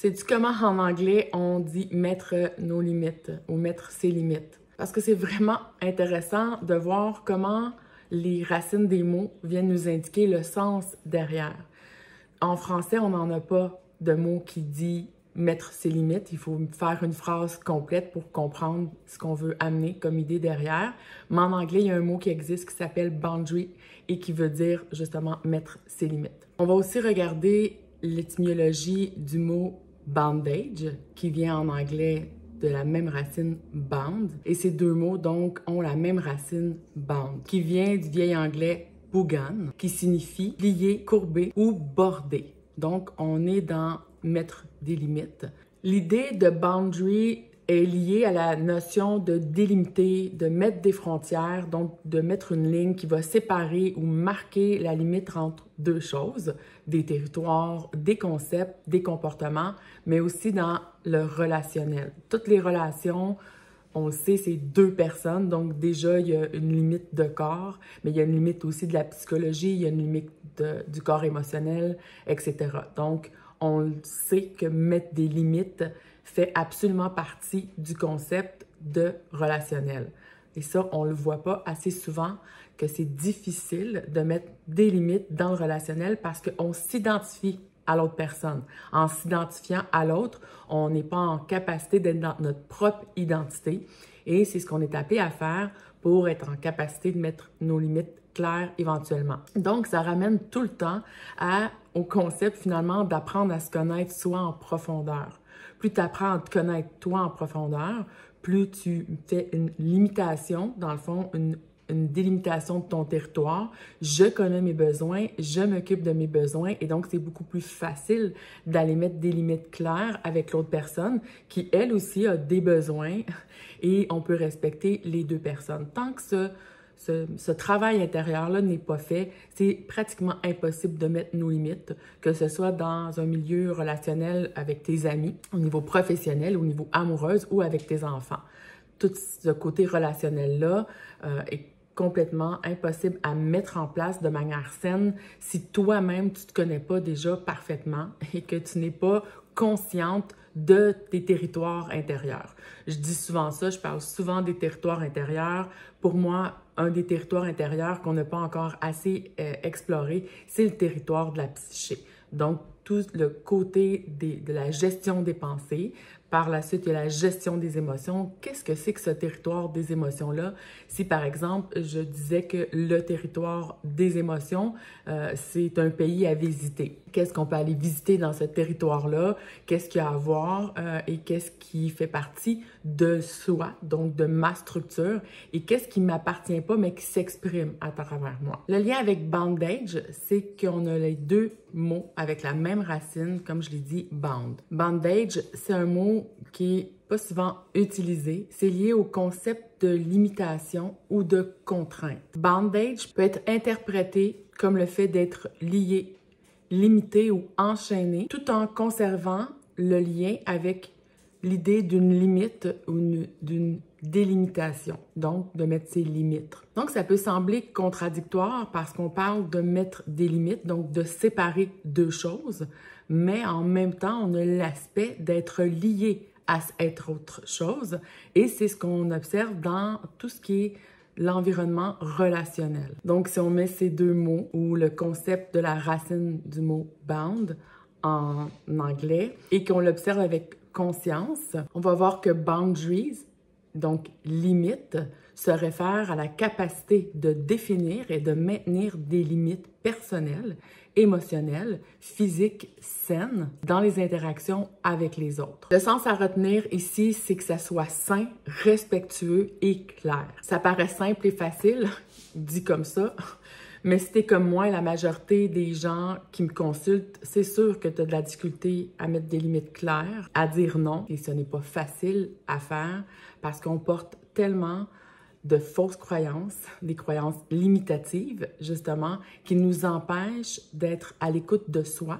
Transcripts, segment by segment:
Sais-tu comment en anglais on dit mettre nos limites ou mettre ses limites? Parce que c'est vraiment intéressant de voir comment les racines des mots viennent nous indiquer le sens derrière. En français, on n'en a pas de mot qui dit mettre ses limites. Il faut faire une phrase complète pour comprendre ce qu'on veut amener comme idée derrière. Mais en anglais, il y a un mot qui existe qui s'appelle boundary et qui veut dire justement mettre ses limites. On va aussi regarder l'étymologie du mot bandage, qui vient en anglais de la même racine bound. Et ces deux mots, donc, ont la même racine bound, qui vient du vieil anglais boogan, qui signifie plier, courber ou border. Donc, on est dans mettre des limites. L'idée de boundary est liée à la notion de délimiter, de mettre des frontières, donc de mettre une ligne qui va séparer ou marquer la limite entre deux choses, des territoires, des concepts, des comportements, mais aussi dans le relationnel. Toutes les relations, on le sait, c'est deux personnes, donc déjà, il y a une limite de corps, mais il y a une limite aussi de la psychologie, il y a une limite du corps émotionnel, etc. Donc, on sait que mettre des limites fait absolument partie du concept de relationnel. Et ça, on le voit pas assez souvent que c'est difficile de mettre des limites dans le relationnel parce qu'on s'identifie à l'autre personne. En s'identifiant à l'autre, on n'est pas en capacité d'être dans notre propre identité et c'est ce qu'on est appelé à faire pour être en capacité de mettre nos limites claires éventuellement. Donc, ça ramène tout le temps au concept finalement d'apprendre à se connaître soi en profondeur. Plus tu apprends à te connaître toi en profondeur, plus tu fais une limitation, dans le fond, une délimitation de ton territoire. Je connais mes besoins, je m'occupe de mes besoins et donc c'est beaucoup plus facile d'aller mettre des limites claires avec l'autre personne qui, elle aussi, a des besoins et on peut respecter les deux personnes. Tant que ce travail intérieur-là n'est pas fait, c'est pratiquement impossible de mettre nos limites, que ce soit dans un milieu relationnel avec tes amis, au niveau professionnel, au niveau amoureux ou avec tes enfants. Tout ce côté relationnel-là est complètement impossible à mettre en place de manière saine si toi-même tu te connais pas déjà parfaitement et que tu n'es pas consciente de tes territoires intérieurs. Je dis souvent ça, je parle souvent des territoires intérieurs. Pour moi, un des territoires intérieurs qu'on n'a pas encore assez exploré, c'est le territoire de la psyché. Donc, tout le côté de la gestion des pensées. Par la suite, il y a la gestion des émotions. Qu'est-ce que c'est que ce territoire des émotions-là? Si, par exemple, je disais que le territoire des émotions, c'est un pays à visiter. Qu'est-ce qu'on peut aller visiter dans ce territoire-là? Qu'est-ce qu'il y a à voir et qu'est-ce qui fait partie de soi, donc de ma structure, et qu'est-ce qui ne m'appartient pas, mais qui s'exprime à travers moi. Le lien avec bandage, c'est qu'on a les deux mots avec la même racine, comme je l'ai dit, bound. Bandage, c'est un mot qui est pas souvent utilisé. C'est lié au concept de limitation ou de contrainte. Bandage peut être interprété comme le fait d'être lié, limité ou enchaîné, tout en conservant le lien avec l'idée d'une limite ou d'une délimitation, donc de mettre ses limites. Donc, ça peut sembler contradictoire parce qu'on parle de mettre des limites, donc de séparer deux choses, mais en même temps, on a l'aspect d'être lié à être autre chose et c'est ce qu'on observe dans tout ce qui est l'environnement relationnel. Donc, si on met ces deux mots ou le concept de la racine du mot bound en anglais et qu'on l'observe avec conscience, on va voir que boundaries, donc limites, se réfère à la capacité de définir et de maintenir des limites personnelles, émotionnelles, physiques, saines dans les interactions avec les autres. Le sens à retenir ici, c'est que ça soit sain, respectueux et clair. Ça paraît simple et facile, dit comme ça, mais si t'es comme moi, la majorité des gens qui me consultent, c'est sûr que tu as de la difficulté à mettre des limites claires, à dire non, et ce n'est pas facile à faire parce qu'on porte tellement de fausses croyances, des croyances limitatives, justement, qui nous empêchent d'être à l'écoute de soi,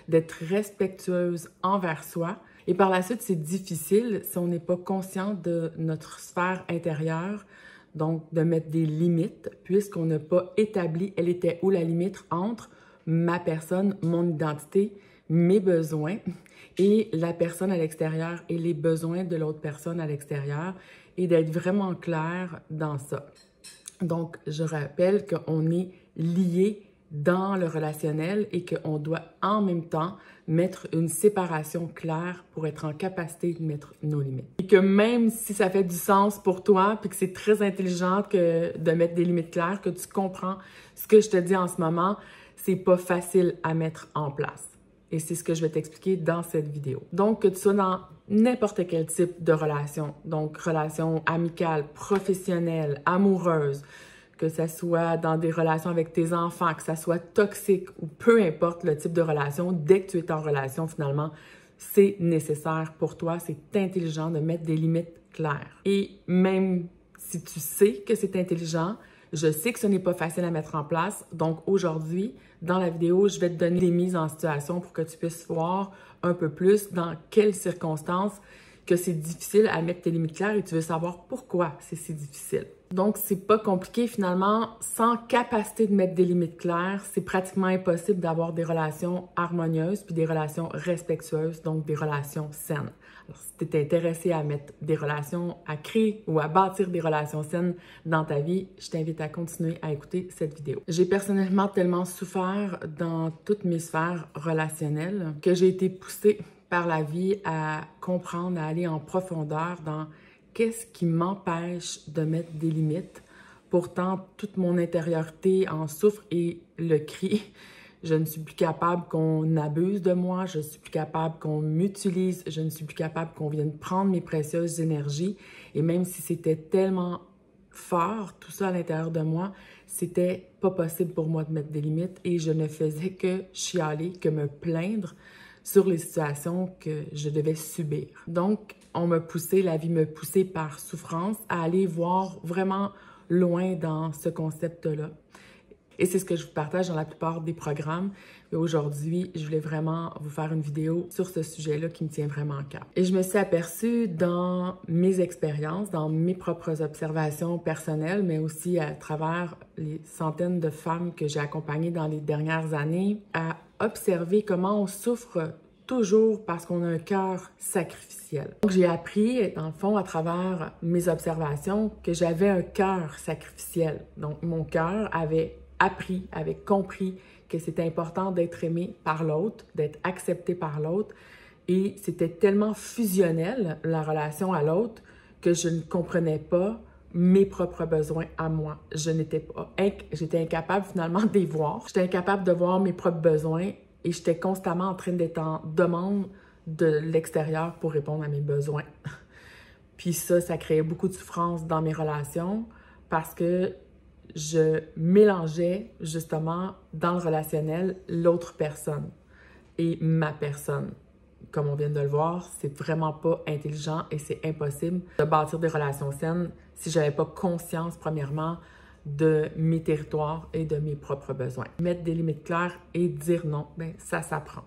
d'être respectueuse envers soi. Et par la suite, c'est difficile si on n'est pas conscient de notre sphère intérieure, donc de mettre des limites, puisqu'on n'a pas établi, elle était où la limite entre ma personne, mon identité, mes besoins et la personne à l'extérieur et les besoins de l'autre personne à l'extérieur et d'être vraiment clair dans ça. Donc, je rappelle qu'on est liés dans le relationnel et qu'on doit en même temps mettre une séparation claire pour être en capacité de mettre nos limites. Et que même si ça fait du sens pour toi puis que c'est très intelligent de mettre des limites claires, que tu comprends ce que je te dis en ce moment, c'est pas facile à mettre en place. Et c'est ce que je vais t'expliquer dans cette vidéo. Donc, que tu sois dans n'importe quel type de relation, donc relation amicale, professionnelle, amoureuse, que ça soit dans des relations avec tes enfants, que ça soit toxique ou peu importe le type de relation, dès que tu es en relation, finalement, c'est nécessaire pour toi, c'est intelligent de mettre des limites claires. Et même si tu sais que c'est intelligent, je sais que ce n'est pas facile à mettre en place. Donc aujourd'hui, dans la vidéo, je vais te donner des mises en situation pour que tu puisses voir un peu plus dans quelles circonstances que c'est difficile à mettre tes limites claires et tu veux savoir pourquoi c'est si difficile. Donc, c'est pas compliqué finalement. Sans capacité de mettre des limites claires, c'est pratiquement impossible d'avoir des relations harmonieuses puis des relations respectueuses, donc des relations saines. Alors, si tu es intéressé à mettre des relations, à créer ou à bâtir des relations saines dans ta vie, je t'invite à continuer à écouter cette vidéo. J'ai personnellement tellement souffert dans toutes mes sphères relationnelles que j'ai été poussée par la vie à comprendre, à aller en profondeur dans qu'est-ce qui m'empêche de mettre des limites. Pourtant, toute mon intériorité en souffre et le crie. Je ne suis plus capable qu'on abuse de moi, je ne suis plus capable qu'on m'utilise, je ne suis plus capable qu'on vienne prendre mes précieuses énergies. Et même si c'était tellement fort, tout ça à l'intérieur de moi, c'était pas possible pour moi de mettre des limites et je ne faisais que chialer, que me plaindre sur les situations que je devais subir. Donc, on m'a poussé, la vie m'a poussé par souffrance à aller voir vraiment loin dans ce concept-là. Et c'est ce que je vous partage dans la plupart des programmes. Et aujourd'hui, je voulais vraiment vous faire une vidéo sur ce sujet-là qui me tient vraiment à cœur. Et je me suis aperçue dans mes expériences, dans mes propres observations personnelles, mais aussi à travers les centaines de femmes que j'ai accompagnées dans les dernières années, à observer comment on souffre toujours parce qu'on a un cœur sacrificiel. Donc, j'ai appris, dans le fond, à travers mes observations, que j'avais un cœur sacrificiel. Donc, mon cœur avait appris, avait compris que c'était important d'être aimé par l'autre, d'être accepté par l'autre. Et c'était tellement fusionnel, la relation à l'autre, que je ne comprenais pas mes propres besoins à moi. J'étais incapable finalement de les voir. J'étais incapable de voir mes propres besoins et j'étais constamment en train d'être en demande de l'extérieur pour répondre à mes besoins. Puis ça créait beaucoup de souffrance dans mes relations parce que je mélangeais justement dans le relationnel l'autre personne et ma personne. Comme on vient de le voir, c'est vraiment pas intelligent et c'est impossible de bâtir des relations saines si j'avais pas conscience, premièrement, de mes territoires et de mes propres besoins. Mettre des limites claires et dire non, bien, ça s'apprend.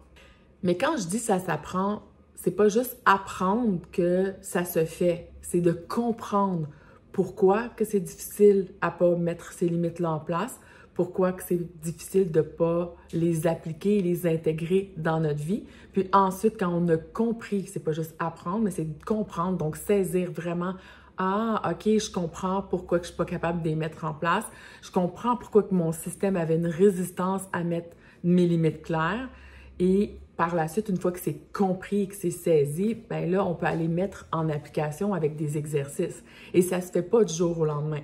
Mais quand je dis ça s'apprend, c'est pas juste apprendre que ça se fait, c'est de comprendre pourquoi que c'est difficile à pas mettre ces limites-là en place, pourquoi que c'est difficile de pas les appliquer et les intégrer dans notre vie. Puis ensuite, quand on a compris, c'est pas juste apprendre, mais c'est de comprendre, donc saisir vraiment « Ah, OK, je comprends pourquoi que je suis pas capable de les mettre en place. Je comprends pourquoi que mon système avait une résistance à mettre mes limites claires. » Et par la suite, une fois que c'est compris et que c'est saisi, bien là, on peut aller mettre en application avec des exercices. Et ça se fait pas du jour au lendemain.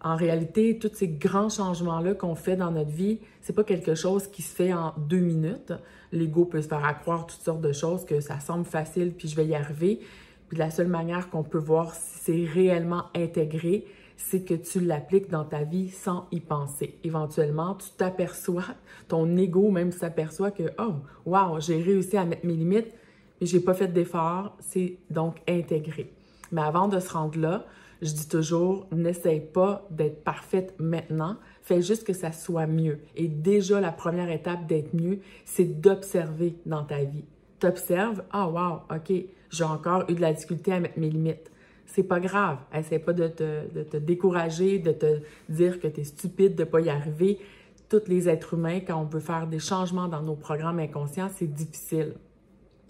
En réalité, tous ces grands changements-là qu'on fait dans notre vie, c'est pas quelque chose qui se fait en 2 minutes. L'ego peut se faire accroire toutes sortes de choses, que ça semble facile, puis je vais y arriver. Puis la seule manière qu'on peut voir si c'est réellement intégré, c'est que tu l'appliques dans ta vie sans y penser. Éventuellement, tu t'aperçois, ton ego même s'aperçoit que « Oh, wow, j'ai réussi à mettre mes limites, mais j'ai pas fait d'effort. » C'est donc intégré. Mais avant de se rendre là, je dis toujours, n'essaye pas d'être parfaite maintenant, fais juste que ça soit mieux. Et déjà, la première étape d'être mieux, c'est d'observer dans ta vie. T'observes, ah wow, OK, j'ai encore eu de la difficulté à mettre mes limites. C'est pas grave, essaie pas de te décourager, de te dire que tu es stupide de pas y arriver. tous les êtres humains, quand on veut faire des changements dans nos programmes inconscients, c'est difficile.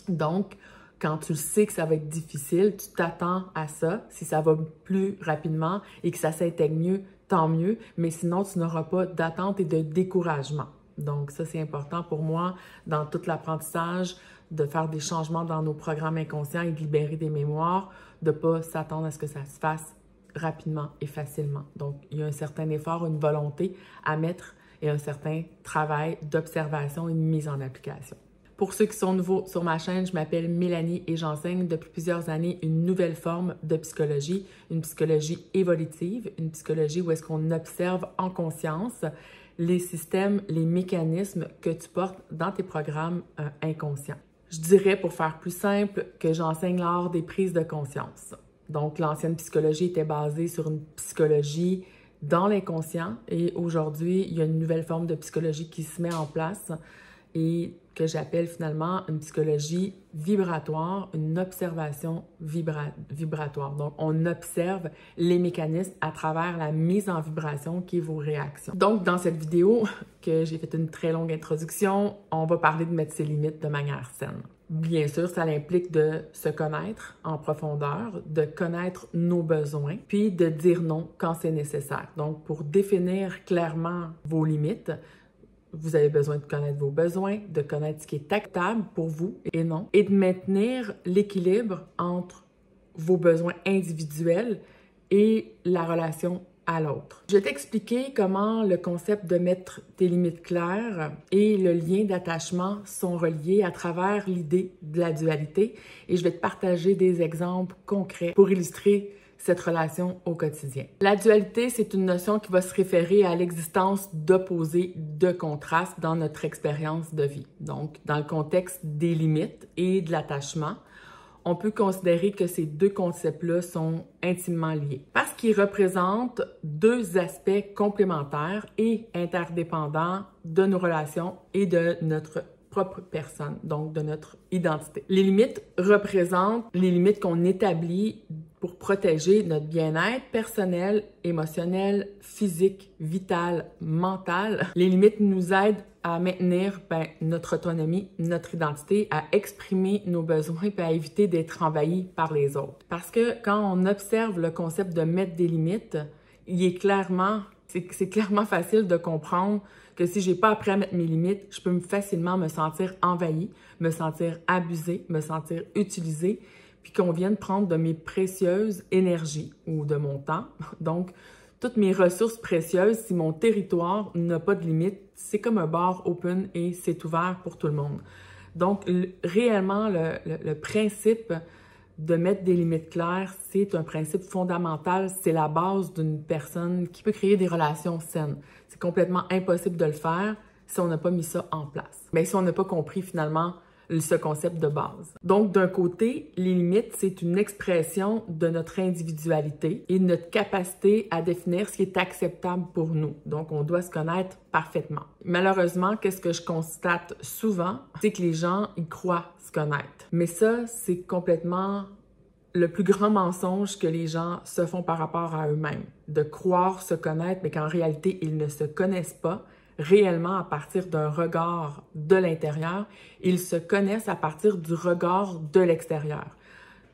Donc, quand tu sais que ça va être difficile, tu t'attends à ça. Si ça va plus rapidement et que ça s'intègre mieux, tant mieux. Mais sinon, tu n'auras pas d'attente et de découragement. Donc, ça, c'est important pour moi dans tout l'apprentissage, de faire des changements dans nos programmes inconscients et de libérer des mémoires, de ne pas s'attendre à ce que ça se fasse rapidement et facilement. Donc, il y a un certain effort, une volonté à mettre et un certain travail d'observation et de mise en application. Pour ceux qui sont nouveaux sur ma chaîne, je m'appelle Mélanie et j'enseigne depuis plusieurs années une nouvelle forme de psychologie, une psychologie évolutive, une psychologie où est-ce qu'on observe en conscience les systèmes, les mécanismes que tu portes dans tes programmes inconscients. Je dirais, pour faire plus simple, que j'enseigne l'art des prises de conscience. Donc, l'ancienne psychologie était basée sur une psychologie dans l'inconscient et aujourd'hui, il y a une nouvelle forme de psychologie qui se met en place et que j'appelle finalement une psychologie vibratoire, une observation vibratoire. Donc, on observe les mécanismes à travers la mise en vibration qui est vos réactions. Donc, dans cette vidéo, que j'ai fait une très longue introduction, on va parler de mettre ses limites de manière saine. Bien sûr, ça implique de se connaître en profondeur, de connaître nos besoins, puis de dire non quand c'est nécessaire. Donc, pour définir clairement vos limites, vous avez besoin de connaître vos besoins, de connaître ce qui est acceptable pour vous et non, et de maintenir l'équilibre entre vos besoins individuels et la relation à l'autre. Je vais t'expliquer comment le concept de mettre tes limites claires et le lien d'attachement sont reliés à travers l'idée de la dualité et je vais te partager des exemples concrets pour illustrer cette relation au quotidien. La dualité, c'est une notion qui va se référer à l'existence d'opposés, de contrastes dans notre expérience de vie. Donc, dans le contexte des limites et de l'attachement, on peut considérer que ces deux concepts-là sont intimement liés parce qu'ils représentent deux aspects complémentaires et interdépendants de nos relations et de notre propre personne, donc de notre identité. Les limites représentent les limites qu'on établit pour protéger notre bien-être personnel, émotionnel, physique, vital, mental. Les limites nous aident à maintenir notre autonomie, notre identité, à exprimer nos besoins et à éviter d'être envahis par les autres. Parce que quand on observe le concept de mettre des limites, c'est clairement facile de comprendre que si j'ai pas appris à mettre mes limites, je peux facilement me sentir envahi, me sentir abusé, me sentir utilisé, puis qu'on vienne prendre de mes précieuses énergies ou de mon temps. Donc, toutes mes ressources précieuses, si mon territoire n'a pas de limite, c'est comme un bar open et c'est ouvert pour tout le monde. Donc, réellement, le principe de mettre des limites claires, c'est un principe fondamental, c'est la base d'une personne qui peut créer des relations saines. C'est complètement impossible de le faire si on n'a pas mis ça en place. Mais si on n'a pas compris finalement ce concept de base. Donc, d'un côté, les limites, c'est une expression de notre individualité et de notre capacité à définir ce qui est acceptable pour nous. Donc, on doit se connaître parfaitement. Malheureusement, qu'est-ce que je constate souvent, c'est que les gens, ils croient se connaître. Mais ça, c'est complètement le plus grand mensonge que les gens se font par rapport à eux-mêmes. De croire se connaître, mais qu'en réalité, ils ne se connaissent pas réellement à partir d'un regard de l'intérieur. Ils se connaissent à partir du regard de l'extérieur.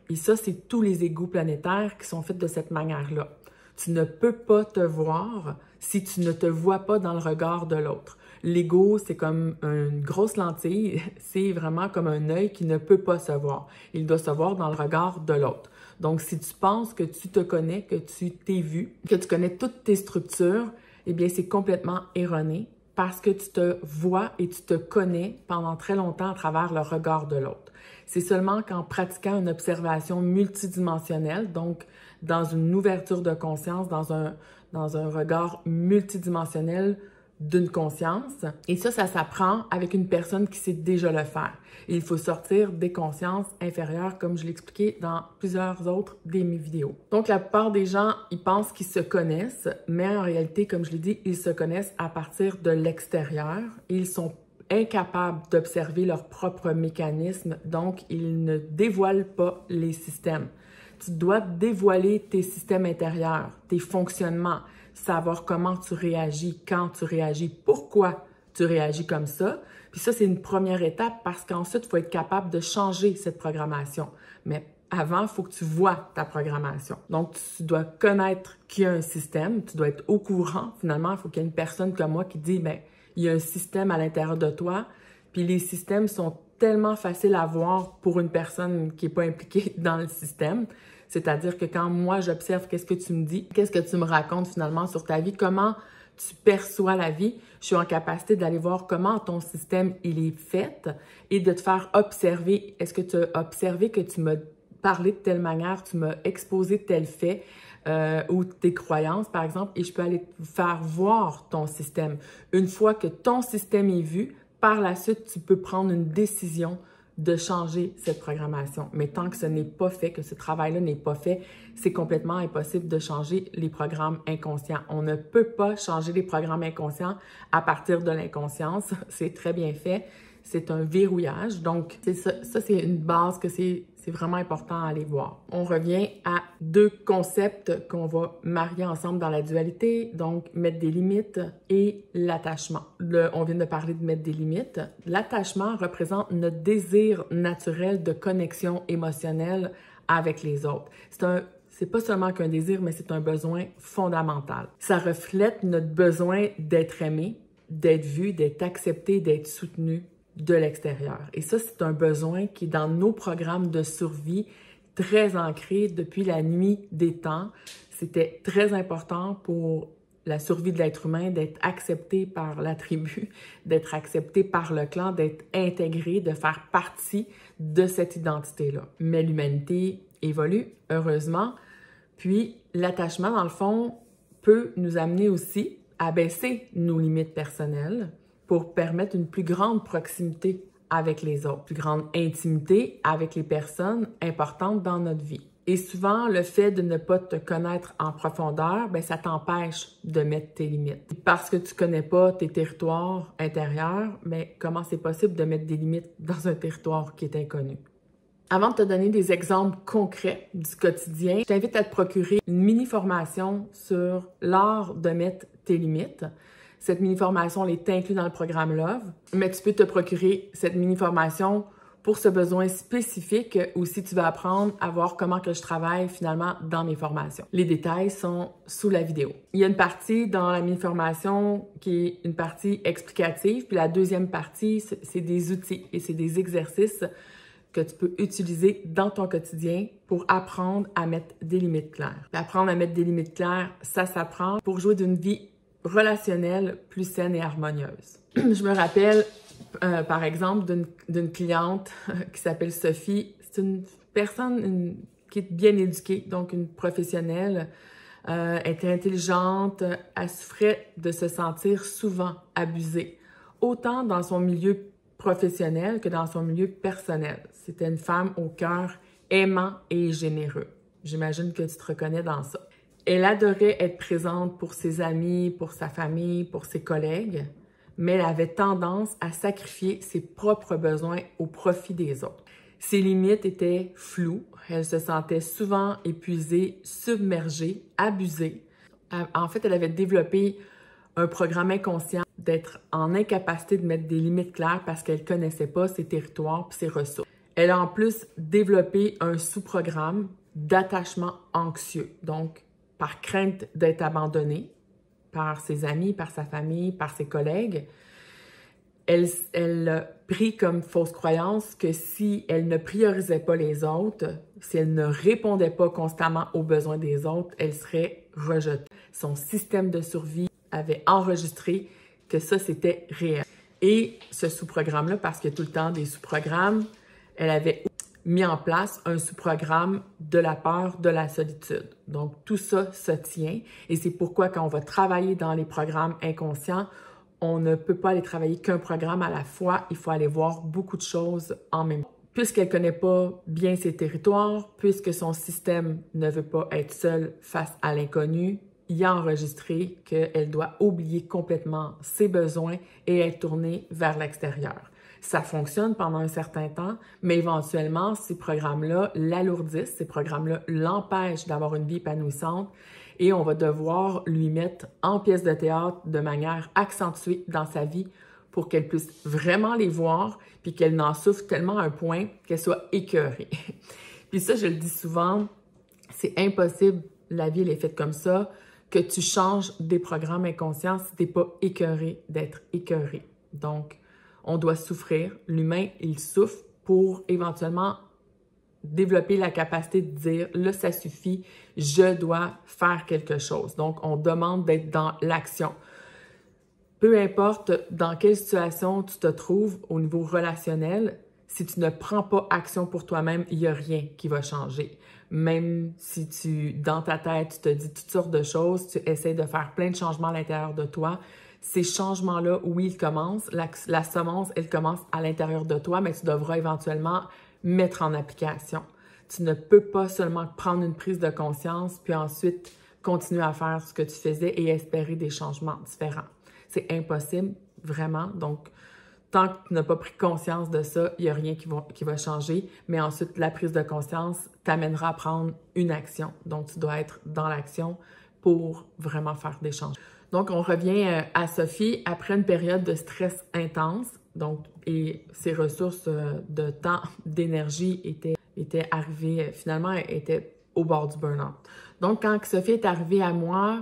Et ça, c'est tous les égos planétaires qui sont faits de cette manière-là. Tu ne peux pas te voir si tu ne te vois pas dans le regard de l'autre. L'ego, c'est comme une grosse lentille, c'est vraiment comme un œil qui ne peut pas se voir. Il doit se voir dans le regard de l'autre. Donc, si tu penses que tu te connais, que tu t'es vu, que tu connais toutes tes structures, eh bien, c'est complètement erroné parce que tu te vois et tu te connais pendant très longtemps à travers le regard de l'autre. C'est seulement qu'en pratiquant une observation multidimensionnelle, donc dans une ouverture de conscience, dans un regard multidimensionnel d'une conscience, et ça s'apprend avec une personne qui sait déjà le faire. Il faut sortir des consciences inférieures, comme je l'ai expliqué dans plusieurs autres de mes vidéos. Donc, la plupart des gens, ils pensent qu'ils se connaissent, mais en réalité, comme je l'ai dit, ils se connaissent à partir de l'extérieur. Ils sont incapables d'observer leurs propres mécanismes, donc ils ne dévoilent pas les systèmes. Tu dois dévoiler tes systèmes intérieurs, tes fonctionnements. savoir comment tu réagis, quand tu réagis, pourquoi tu réagis comme ça. Puis ça, c'est une première étape parce qu'ensuite, il faut être capable de changer cette programmation. Mais avant, il faut que tu vois ta programmation. Donc, tu dois connaître qu'il y a un système, tu dois être au courant. Finalement, il faut qu'il y ait une personne comme moi qui dit, bien, il y a un système à l'intérieur de toi, puis les systèmes sont tellement faciles à voir pour une personne qui n'est pas impliquée dans le système. C'est-à-dire que quand moi, j'observe qu'est-ce que tu me dis, qu'est-ce que tu me racontes finalement sur ta vie, comment tu perçois la vie, je suis en capacité d'aller voir comment ton système, il est fait et de te faire observer. Est-ce que tu as observé que tu m'as parlé de telle manière, tu m'as exposé tel fait ou tes croyances, par exemple, et je peux aller faire voir ton système. Une fois que ton système est vu, par la suite, tu peux prendre une décision de changer cette programmation. Mais tant que ce n'est pas fait, que ce travail-là n'est pas fait, c'est complètement impossible de changer les programmes inconscients. On ne peut pas changer les programmes inconscients à partir de l'inconscience. C'est très bien fait. C'est un verrouillage. Donc, ça c'est une base que c'est vraiment important à aller voir. On revient à deux concepts qu'on va marier ensemble dans la dualité, donc mettre des limites et l'attachement. On vient de parler de mettre des limites. L'attachement représente notre désir naturel de connexion émotionnelle avec les autres. C'est pas seulement qu'un désir, mais c'est un besoin fondamental. Ça reflète notre besoin d'être aimé, d'être vu, d'être accepté, d'être soutenu de l'extérieur. Et ça, c'est un besoin qui est dans nos programmes de survie très ancré depuis la nuit des temps. C'était très important pour la survie de l'être humain d'être accepté par la tribu, d'être accepté par le clan, d'être intégré, de faire partie de cette identité-là. Mais l'humanité évolue, heureusement. Puis, l'attachement, dans le fond, peut nous amener aussi à baisser nos limites personnelles pour permettre une plus grande proximité avec les autres, plus grande intimité avec les personnes importantes dans notre vie. Et souvent, le fait de ne pas te connaître en profondeur, bien, ça t'empêche de mettre tes limites. Parce que tu connais pas tes territoires intérieurs, mais comment c'est possible de mettre des limites dans un territoire qui est inconnu? Avant de te donner des exemples concrets du quotidien, je t'invite à te procurer une mini-formation sur l'art de mettre tes limites. Cette mini-formation, elle est inclue dans le programme Love, mais tu peux te procurer cette mini-formation pour ce besoin spécifique ou si tu veux apprendre à voir comment que je travaille finalement dans mes formations. Les détails sont sous la vidéo. Il y a une partie dans la mini-formation qui est une partie explicative, puis la deuxième partie, c'est des outils et c'est des exercices que tu peux utiliser dans ton quotidien pour apprendre à mettre des limites claires. Puis apprendre à mettre des limites claires, ça s'apprend pour jouer d'une vie relationnelle plus saine et harmonieuse. Je me rappelle, par exemple, d'une cliente qui s'appelle Sophie. C'est une personne qui est bien éduquée, donc une professionnelle, était intelligente. Elle souffrait de se sentir souvent abusée, autant dans son milieu professionnel que dans son milieu personnel. C'était une femme au cœur aimant et généreux. J'imagine que tu te reconnais dans ça. Elle adorait être présente pour ses amis, pour sa famille, pour ses collègues, mais elle avait tendance à sacrifier ses propres besoins au profit des autres. Ses limites étaient floues. Elle se sentait souvent épuisée, submergée, abusée. En fait, elle avait développé un programme inconscient d'être en incapacité de mettre des limites claires parce qu'elle ne connaissait pas ses territoires et ses ressources. Elle a en plus développé un sous-programme d'attachement anxieux, donc par crainte d'être abandonnée par ses amis, par sa famille, par ses collègues. Elle a pris comme fausse croyance que si elle ne priorisait pas les autres, si elle ne répondait pas constamment aux besoins des autres, elle serait rejetée. Son système de survie avait enregistré que ça, c'était réel. Et ce sous-programme-là, parce qu'il y a tout le temps des sous-programmes, elle avait mis en place un sous-programme de la peur de la solitude. Donc, tout ça se tient et c'est pourquoi quand on va travailler dans les programmes inconscients, on ne peut pas aller travailler qu'un programme à la fois, il faut aller voir beaucoup de choses en même temps. Puisqu'elle ne connaît pas bien ses territoires, puisque son système ne veut pas être seul face à l'inconnu, il a enregistré qu'elle doit oublier complètement ses besoins et être tournée vers l'extérieur. Ça fonctionne pendant un certain temps, mais éventuellement, ces programmes-là l'alourdissent, ces programmes-là l'empêchent d'avoir une vie épanouissante et on va devoir lui mettre en pièce de théâtre de manière accentuée dans sa vie pour qu'elle puisse vraiment les voir puis qu'elle n'en souffre tellement à un point qu'elle soit écœurée. Puis ça, je le dis souvent, c'est impossible, la vie elle est faite comme ça, que tu changes des programmes inconscients si tu n'es pas écœuré d'être écœuré. Donc, on doit souffrir. L'humain, il souffre pour éventuellement développer la capacité de dire « là, ça suffit, je dois faire quelque chose ». Donc, on demande d'être dans l'action. Peu importe dans quelle situation tu te trouves au niveau relationnel, si tu ne prends pas action pour toi-même, il n'y a rien qui va changer. Même si dans ta tête, tu te dis toutes sortes de choses, tu essaies de faire plein de changements à l'intérieur de toi, ces changements-là, oui, ils commencent. La semence, elle commence à l'intérieur de toi, mais tu devras éventuellement mettre en application. Tu ne peux pas seulement prendre une prise de conscience, puis ensuite continuer à faire ce que tu faisais et espérer des changements différents. C'est impossible, vraiment. Donc, tant que tu n'as pas pris conscience de ça, il n'y a rien qui va changer. Mais ensuite, la prise de conscience t'amènera à prendre une action. Donc, tu dois être dans l'action pour vraiment faire des changements. Donc, on revient à Sophie après une période de stress intense. Donc, et ses ressources de temps, d'énergie étaient arrivées, finalement, étaient au bord du burn-out. Donc, quand Sophie est arrivée à moi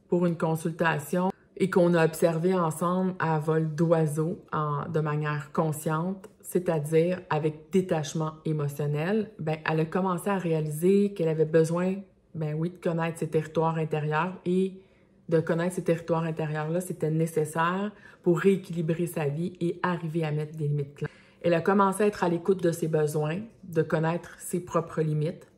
pour une consultation et qu'on a observé ensemble à vol d'oiseau de manière consciente, c'est-à-dire avec détachement émotionnel, ben, elle a commencé à réaliser qu'elle avait besoin, ben oui, de connaître ses territoires intérieurs et de connaître ces territoires intérieurs-là, c'était nécessaire pour rééquilibrer sa vie et arriver à mettre des limites claires. Elle a commencé à être à l'écoute de ses besoins, de connaître ses propres limites,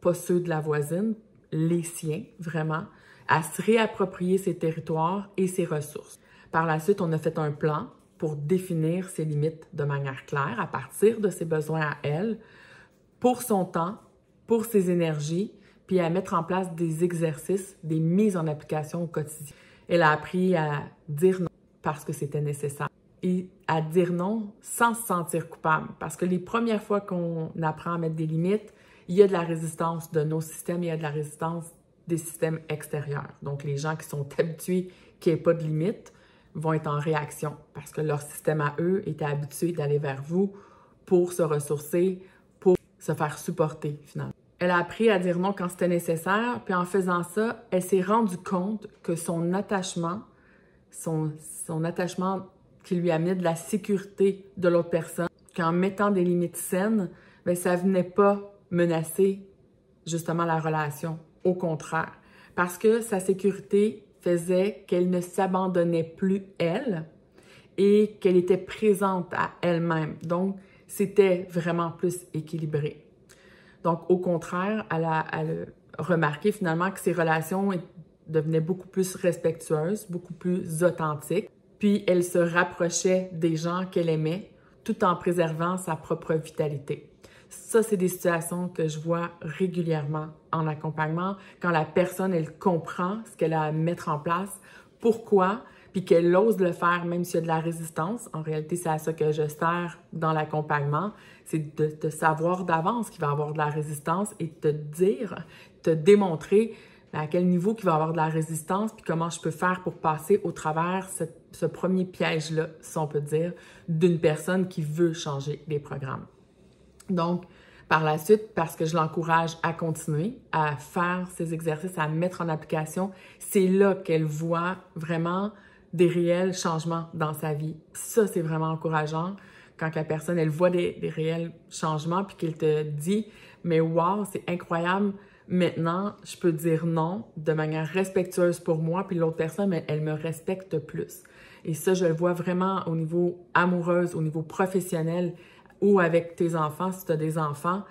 pas ceux de la voisine, les siens, vraiment, à se réapproprier ses territoires et ses ressources. Par la suite, on a fait un plan pour définir ses limites de manière claire à partir de ses besoins à elle, pour son temps, pour ses énergies, puis à mettre en place des exercices, des mises en application au quotidien. Elle a appris à dire non parce que c'était nécessaire et à dire non sans se sentir coupable. Parce que les premières fois qu'on apprend à mettre des limites, il y a de la résistance de nos systèmes, il y a de la résistance des systèmes extérieurs. Donc, les gens qui sont habitués qu'il n'y ait pas de limites vont être en réaction parce que leur système à eux était habitué d'aller vers vous pour se ressourcer, pour se faire supporter finalement. Elle a appris à dire non quand c'était nécessaire, puis en faisant ça, elle s'est rendue compte que son attachement qui lui amenait de la sécurité de l'autre personne, qu'en mettant des limites saines, bien, ça venait pas menacer justement la relation. Au contraire, parce que sa sécurité faisait qu'elle ne s'abandonnait plus elle et qu'elle était présente à elle-même. Donc, c'était vraiment plus équilibré. Donc, au contraire, elle a remarqué finalement que ses relations devenaient beaucoup plus respectueuses, beaucoup plus authentiques. Puis, elle se rapprochait des gens qu'elle aimait tout en préservant sa propre vitalité. Ça, c'est des situations que je vois régulièrement en accompagnement, quand la personne, elle comprend ce qu'elle a à mettre en place, pourquoi, puis qu'elle ose le faire même s'il y a de la résistance. En réalité, c'est à ça que je sers dans l'accompagnement, c'est de te savoir d'avance qu'il va y avoir de la résistance et te dire, te démontrer à quel niveau il va y avoir de la résistance puis comment je peux faire pour passer au travers ce premier piège-là, si on peut dire, d'une personne qui veut changer les programmes. Donc, par la suite, parce que je l'encourage à continuer, à faire ces exercices, à mettre en application, c'est là qu'elle voit vraiment des réels changements dans sa vie. Ça, c'est vraiment encourageant quand la personne, elle voit des réels changements puis qu'elle te dit « Mais wow, c'est incroyable, maintenant, je peux dire non de manière respectueuse pour moi puis l'autre personne, elle me respecte plus. » Et ça, je le vois vraiment au niveau amoureux, au niveau professionnel, ou avec tes enfants, si tu as des enfants.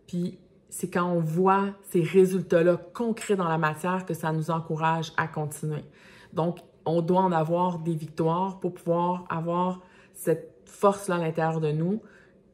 Puis c'est quand on voit ces résultats-là concrets dans la matière que ça nous encourage à continuer. Donc, on doit en avoir des victoires pour pouvoir avoir cette force-là à l'intérieur de nous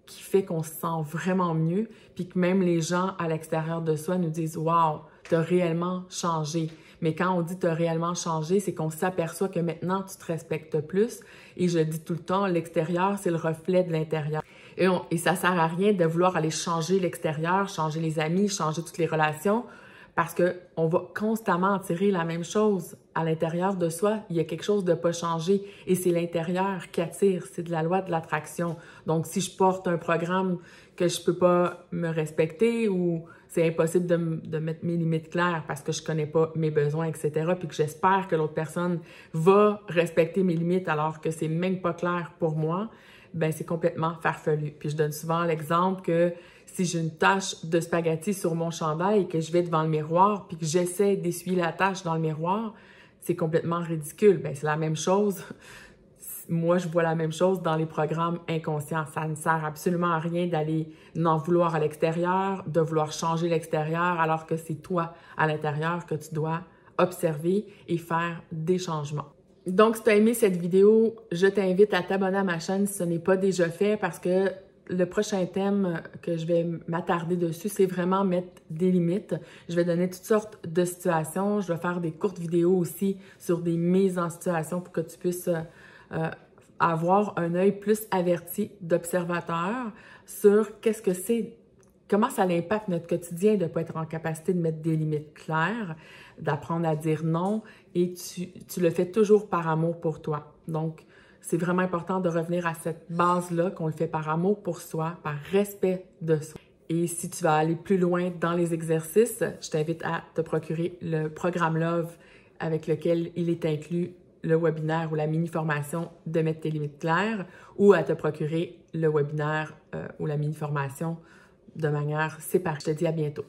qui fait qu'on se sent vraiment mieux, puis que même les gens à l'extérieur de soi nous disent « Wow, tu as réellement changé ». Mais quand on dit « tu as réellement changé », c'est qu'on s'aperçoit que maintenant, tu te respectes plus. Et je dis tout le temps, l'extérieur, c'est le reflet de l'intérieur. Et ça sert à rien de vouloir aller changer l'extérieur, changer les amis, changer toutes les relations, parce qu'on va constamment attirer la même chose à l'intérieur de soi. Il y a quelque chose de pas changé et c'est l'intérieur qui attire. C'est de la loi de l'attraction. Donc, si je porte un programme que je peux pas me respecter ou c'est impossible de mettre mes limites claires parce que je connais pas mes besoins, etc., puis que j'espère que l'autre personne va respecter mes limites alors que c'est même pas clair pour moi, ben c'est complètement farfelu. Puis je donne souvent l'exemple que si j'ai une tache de spaghetti sur mon chandail et que je vais devant le miroir puis que j'essaie d'essuyer la tache dans le miroir, c'est complètement ridicule. Ben c'est la même chose. Moi, je vois la même chose dans les programmes inconscients. Ça ne sert absolument à rien d'aller n'en vouloir à l'extérieur, de vouloir changer l'extérieur, alors que c'est toi, à l'intérieur, que tu dois observer et faire des changements. Donc, si tu as aimé cette vidéo, je t'invite à t'abonner à ma chaîne si ce n'est pas déjà fait parce que le prochain thème que je vais m'attarder dessus, c'est vraiment mettre des limites. Je vais donner toutes sortes de situations. Je vais faire des courtes vidéos aussi sur des mises en situation pour que tu puisses avoir un œil plus averti d'observateur sur qu'est-ce que c'est, comment ça impacte notre quotidien de ne pas être en capacité de mettre des limites claires, d'apprendre à dire non et tu le fais toujours par amour pour toi. Donc, c'est vraiment important de revenir à cette base-là, qu'on le fait par amour pour soi, par respect de soi. Et si tu vas aller plus loin dans les exercices, je t'invite à te procurer le programme Love avec lequel il est inclus le webinaire ou la mini-formation de mettre tes limites claires ou à te procurer le webinaire ou la mini-formation de manière séparée. Je te dis à bientôt.